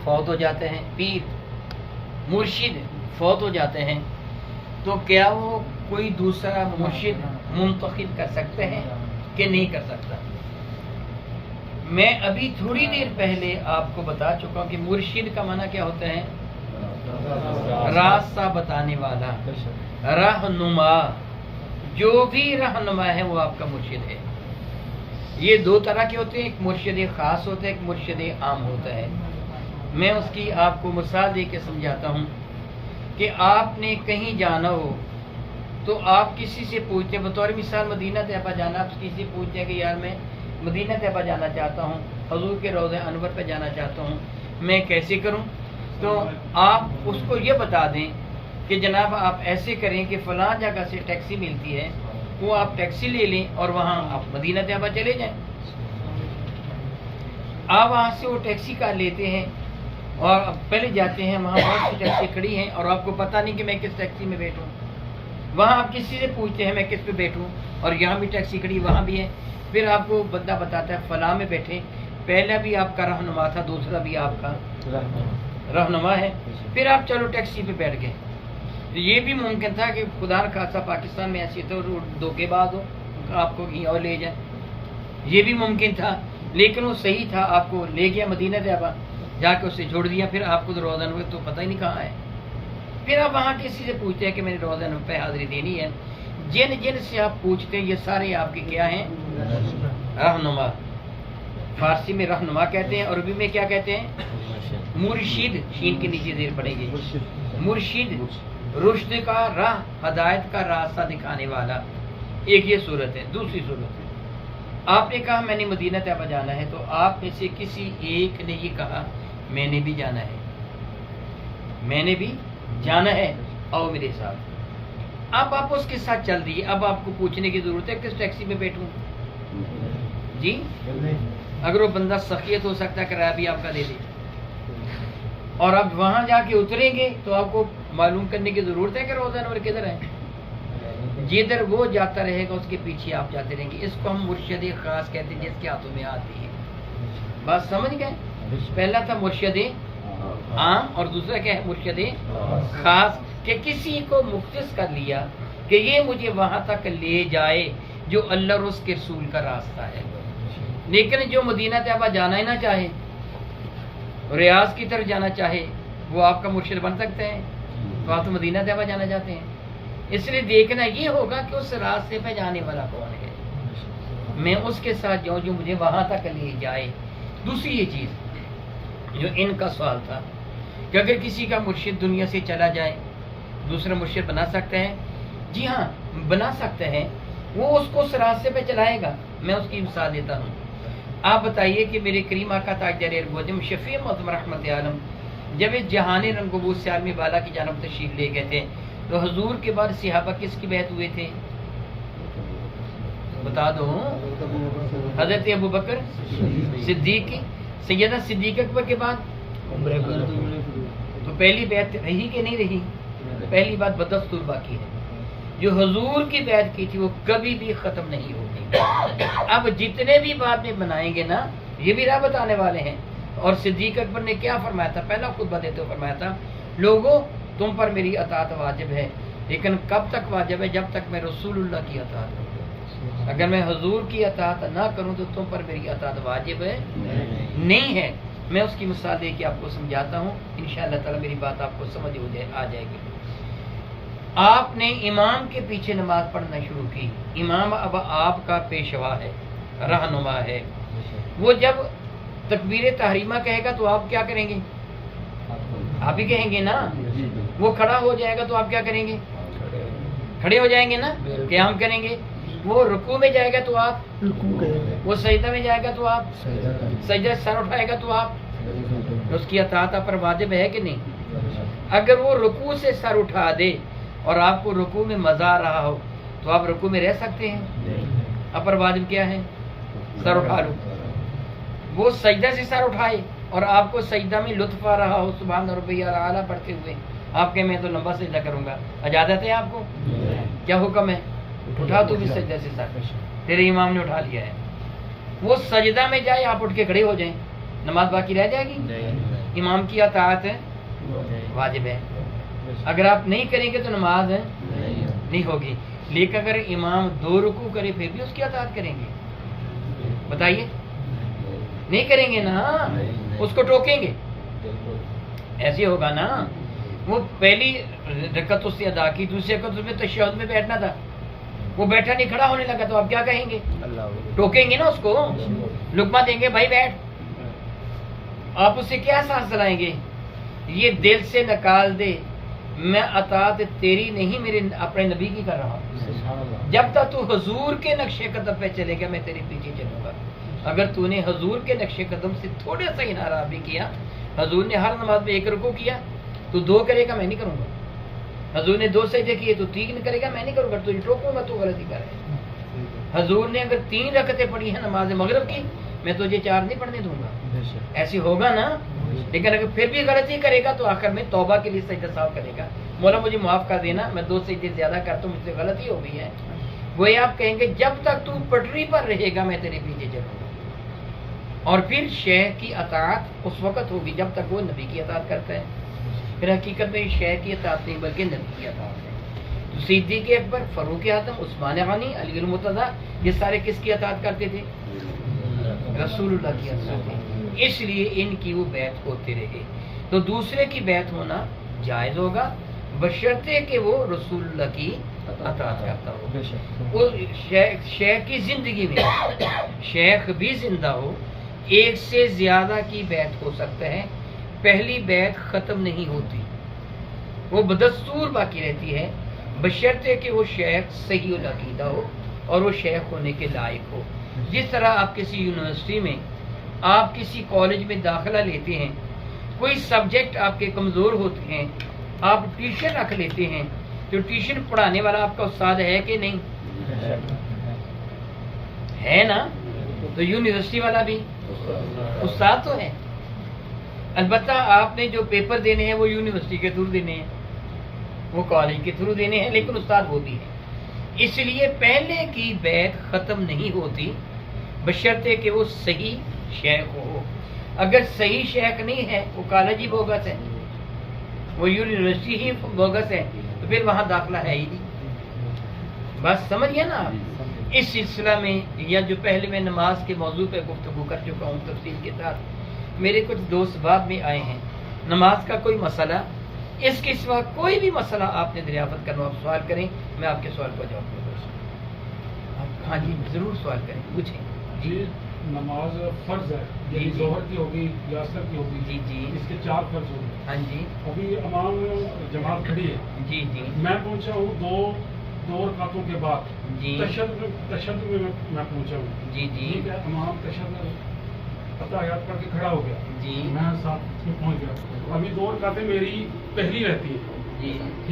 فوت ہو جاتے ہیں، پیر مرشد فوت ہو جاتے ہیں، تو کیا وہ کوئی دوسرا مرشد منتخب کر سکتے ہیں کہ نہیں کر سکتا؟ میں ابھی تھوڑی دیر پہلے آپ کو بتا چکا ہوں کہ مرشد کا معنی کیا ہوتا ہے؟ راستہ بتانے والا، رہنما۔ جو بھی رہنما ہے وہ آپ کا مرشد ہے۔ یہ دو طرح کے ہوتے ہیں، ایک مرشد خاص ہوتا ہے، ایک مرشد عام ہوتا ہے۔ میں اس کی آپ کو مثال دے کے سمجھاتا ہوں کہ آپ نے کہیں جانا ہو تو آپ کسی سے پوچھتے ہیں، بطور مثال مدینہ طیبہ جانا، آپ کسی سے پوچھتے ہیں کہ یار میں مدینہ طیبہ جانا چاہتا ہوں، حضور کے روضہ انور پہ جانا چاہتا ہوں، میں کیسے کروں؟ تو آپ اس کو یہ بتا دیں کہ جناب آپ ایسے کریں کہ فلاں جگہ سے ٹیکسی ملتی ہے، وہ آپ ٹیکسی لے لیں اور وہاں آپ مدینہ طیبہ چلے جائیں۔ آپ وہاں سے وہ ٹیکسی کر لیتے ہیں اور پہلے جاتے ہیں، وہاں بہت سی ٹیکسی کھڑی ہیں اور آپ کو پتہ نہیں کہ میں کس ٹیکسی میں بیٹھوں۔ وہاں آپ کسی سے پوچھتے ہیں میں کس پہ بیٹھوں، اور یہاں بھی ٹیکسی کھڑی، وہاں بھی ہے۔ پھر آپ کو بندہ بتاتا ہے فلاں میں بیٹھے، پہلا بھی آپ کا رہنما تھا، دوسرا بھی آپ کا رہنما ہے، پھر آپ چلو ٹیکسی پہ بیٹھ گئے۔ یہ بھی ممکن تھا کہ خدا نہ خاصا پاکستان میں ایسی تو دھوکے باز ہو، آپ کو کہیں اور لے جائے، یہ بھی ممکن تھا، لیکن وہ صحیح تھا، آپ کو لے گیا مدینہ طیبہ، جا کے اسے چھوڑ دیا، پھر آپ کو روزہ انور تو پتہ ہی نہیں کہاں ہے۔ پھر آپ وہاں کسی سے پوچھتے ہیں کہ میرے روزہ انور پہ حاضری دینی ہے۔ جن جن سے آپ پوچھتے ہیں یہ سارے آپ کے کیا ہیں؟ رہنما۔ فارسی میں رہنما کہتے ہیں، عربی میں کیا کہتے ہیں؟ مرشد، شین کے نیچے زیر پڑے گی، مرشد، رشد کا راہ، ہدایت کا راستہ دکھانے والا۔ ایک یہ صورت ہے۔ دوسری صورت ہے، آپ نے کہا میں نے مدینہ طیبہ جانا ہے، تو آپ میں سے کسی ایک نے یہ کہا میں نے بھی جانا ہے، میں نے بھی جانا ہے، آؤ میرے ساتھ۔ اب آپ اس کے ساتھ چل دیے، اب آپ کو پوچھنے کی ضرورت ہے کس ٹیکسی میں بیٹھوں؟ جی، اگر وہ بندہ سخیت ہو سکتا ہے کرایہ بھی آپ کا دے دے، اور اب وہاں جا کے اتریں گے تو آپ کو معلوم کرنے کی ضرورت ہے کہ روزہ انور کدھر ہے؟ جدھر وہ جاتا رہے گا اس کے پیچھے آپ جاتے رہیں گے۔ اس کو ہم مرشد خاص کہتے ہیں، جس کے ہاتھوں میں آتی ہے۔ بات سمجھ گئے؟ پہلا تھا مرشد عام اور دوسرا کیا ہے؟ مرشد خاص، کہ کسی کو مختص کر لیا کہ یہ مجھے وہاں تک لے جائے جو اللہ اور اس کے رسول کا راستہ ہے۔ لیکن جو مدینہ طیبہ جانا ہی نہ چاہے، ریاض کی طرف جانا چاہے، وہ آپ کا مرشد بن سکتے ہیں؟ تو آپ تو مدینہ طیبہ جانا چاہتے ہیں، اس لیے دیکھنا یہ ہوگا کہ اس راستے پہ جانے والا کون ہے، میں اس کے ساتھ جاؤں جو مجھے وہاں تک لے جائے۔ دوسری یہ چیز جو ان کا سوال تھا کہ اگر کسی کا مرشد دنیا سے چلا جائے دوسرا مرشد بنا سکتے ہیں؟ جی ہاں، بنا سکتے ہیں، وہ اس کو اس راستے پہ چلائے گا۔ میں اس کی مثال دیتا ہوں۔ آپ بتائیے کہ میرے کریم آقا تاجدار اربعظم شفیع معظم رحمت عالم جب اس جہان رنگبوز سے عالمی بالا کی جانب تشریف لے گئے تھے تو حضور کے بعد صحابہ کس کی بیعت ہوئے تھے؟ بتا دو۔ حضرت ابوبکر صدیق کی، سیدہ صدیق اکبر کے بعد تو پہلی بیعت رہی کہ نہیں رہی؟ پہلی بات بدستور باقی ہے، جو حضور کی بیعت کی تھی وہ کبھی بھی ختم نہیں ہوگی۔ اب جتنے بھی بعد میں بنائیں گے نا، یہ بھی راہ بتانے والے ہیں۔ اور صدیق اکبر نے کیا فرمایا تھا؟ پہلا خطبہ دیتے ہوئے فرمایا تھا، لوگوں تم پر میری اطاعت واجب ہے، لیکن کب تک واجب ہے؟ جب تک میں رسول اللہ کی اطاعت کروں۔ اگر میں حضور کی اطاعت نہ کروں تو تم پر میری اطاعت واجب ہے نہیں ہے۔ میں اس کی مثال دے کے آپ کو سمجھاتا ہوں، انشاءاللہ تعالی میری بات آپ کو سمجھ آ جائے گی۔ آپ نے امام کے پیچھے نماز پڑھنا شروع کی، امام اب آپ کا پیشوا ہے، رہنما ہے۔ وہ جب تکبیر تحریمہ کہے گا تو آپ کیا کریں گے؟ آپ ہی کہیں گے نا۔ وہ کھڑا ہو جائے گا تو آپ کیا کریں گے؟ کھڑے ہو جائیں گے نا، قیام کریں گے۔ وہ رکوع میں جائے گا تو آپ رکوع کریں گے، وہ سجدہ میں جائے گا تو آپ سجدہ، سر اٹھائے گا تو آپ، اس کی اطاعت پر واجب ہے کہ نہیں؟ اگر وہ رکوع سے سر اٹھا دے اور آپ کو رکوع میں مزہ آ رہا ہو تو آپ رکوع میں رہ سکتے ہیں؟ اپر واجب کیا ہے؟ سر اٹھا لو۔ وہ سجدہ سے سر اٹھائے اور آپ کو سجدہ میں لطف آ رہا ہو سبحان ربی الاعلیٰ پڑھتے ہوئے، آپ کہ میں تو لمبا سجدہ کروں گا، اجازت ہے آپ کو؟ کیا حکم ہے؟ اٹھا تو بھی سجدہ سے سر، تیرے امام نے اٹھا لیا ہے۔ وہ سجدہ میں جائے، آپ اٹھ کے کھڑے ہو جائیں، نماز باقی رہ جائے گی؟ امام کی اطاعت ہے واجب ہے. اگر آپ نہیں کریں گے تو نماز نہیں ہوگی. لیکن اگر امام 2 رکوع کرے پھر بھی اس کی اطاعت کریں گے؟ بتائیے. نہیں کریں گے نا, اس کو ٹوکیں گے. ایسے ہوگا نا. وہ پہلی رکعت اس نے ادا کی, دوسری رکعت اس میں تشہد میں بیٹھنا تھا, وہ بیٹھا نہیں, کھڑا ہونے لگا, تو آپ کیا کہیں گے؟ ٹوکیں گے نا اس کو, لقمہ دیں گے, بھائی بیٹھ. آپ اس سے کیا احساس دلائیں گے؟ یہ دل سے نکال دے, میں اطاعت تیری نہیں میرے اپنے نبی کی کر رہا ہوں. جب تک تو حضور کے نقش قدم پہ چلے گا میں تیرے پیچھے چلوں گا. اگر تو نے حضور کے نقش قدم سے تھوڑا سا انحراف بھی کیا, حضور نے ہر نماز میں 1 رکوع کیا, تو 2 کرے گا, میں نہیں کروں گا. حضور نے 2 سجدے کیے تو 3 کرے گا, میں نہیں کروں گا. تو ٹوکوں گا, تو غلطی کر رہے ہیں. حضور نے اگر 3 رکعتیں پڑھی ہیں نماز مغرب کی, میں تجھے 4 نہیں پڑھنے دوں گا. ایسی ہوگا نا. لیکن اگر پھر بھی غلطی کرے گا تو آخر میں توبہ کے لیے سجدہ صاحب کرے گا, مولا مجھے معاف کر دینا, میں 2 سجدے زیادہ کرتا ہوں, مجھ سے غلطی ہو گئی ہے. وہی آپ کہیں گے جب تک تو پٹری پر رہے گا میں تیرے پیچھے چلوں گا. اور پھر شیخ کی اطاعت اس وقت ہوگی جب تک وہ نبی کی اطاعت کرتا ہے. پھر حقیقت میں شیخ کی اطاعت نہیں بلکہ نبی کی اطاعت ہے. تو صدیق اکبر, فاروق اعظم, عثمان غنی, علی المرتضیٰ, یہ سارے کس کی اطاعت کرتے تھے؟ رسول اللہ کی اطاعت تھی. اس لیے ان کی وہ بیعت ہوتے رہے. تو دوسرے کی بیعت ہونا جائز ہوگا بشرطے کہ وہ رسول اللہ کی اطاعت کرتا ہو. وہ شیخ کی زندگی میں شیخ بھی زندہ ہو, 1 سے زیادہ کی بیعت ہو سکتا ہے. پہلی بیعت ختم نہیں ہوتی, وہ بدستور باقی رہتی ہے بشرطے کہ وہ شیخ صحیح العقیدہ ہو اور وہ شیخ ہونے کے لائق ہو. جس طرح آپ کسی یونیورسٹی میں, آپ کسی کالج میں داخلہ لیتے ہیں, کوئی سبجیکٹ آپ کے کمزور ہوتے ہیں, آپ ٹیوشن رکھ لیتے ہیں, تو ٹیوشن پڑھانے والا آپ کا استاد ہے کہ نہیں ہے نا. تو یونیورسٹی والا بھی استاد تو ہے. البتہ آپ نے جو پیپر دینے ہیں وہ یونیورسٹی کے تھرو دینے ہیں, وہ کالج کے تھرو دینے ہیں, لیکن استاد وہ بھی ہے. اس لیے پہلے کی بیعت ختم نہیں ہوتی بشرطے کہ وہ صحیح شیخ ہو. اگر صحیح شیخ نہیں ہے, وہ کالج ہی بوگس ہے, وہ یونیورسٹی ہی بوگس ہے, تو پھر وہاں داخلہ ہے ہی نہیں. بس سمجھیے نا آپ. اس سلسلہ میں یا جو پہلے میں نماز کے موضوع پہ گفتگو کر چکا ہوں تفصیل کے ساتھ, میرے کچھ دوست بعد میں آئے ہیں. نماز کا کوئی مسئلہ, اس کے سوا کوئی بھی مسئلہ آپ نے دریافت کرنا, آپ سوال کریں, میں آپ کے سوال کو جواب دوں گا. ہاں جی ضرور سوال کریں, پوچھیں. جی نماز فرض ہے, جی ظہر کی ہوگی یا عصر کی ہوگی, جی جی اس کے 4 فرض ہوں گے. ہاں جی ابھی امام جماعت کھڑی ہے, جی جی میں پہنچا ہوں 2 رکعتوں کے بعد, جی تشہد میں میں پہنچا ہوں. جی جی ٹھیک ہے, امام تشہد اتحیات کر کے کھڑا ہو گیا, جی میں ساتھ میں پہنچ گیا. ابھی 2 رکعتیں میری پہلی رہتی ہیں. جی ٹھیک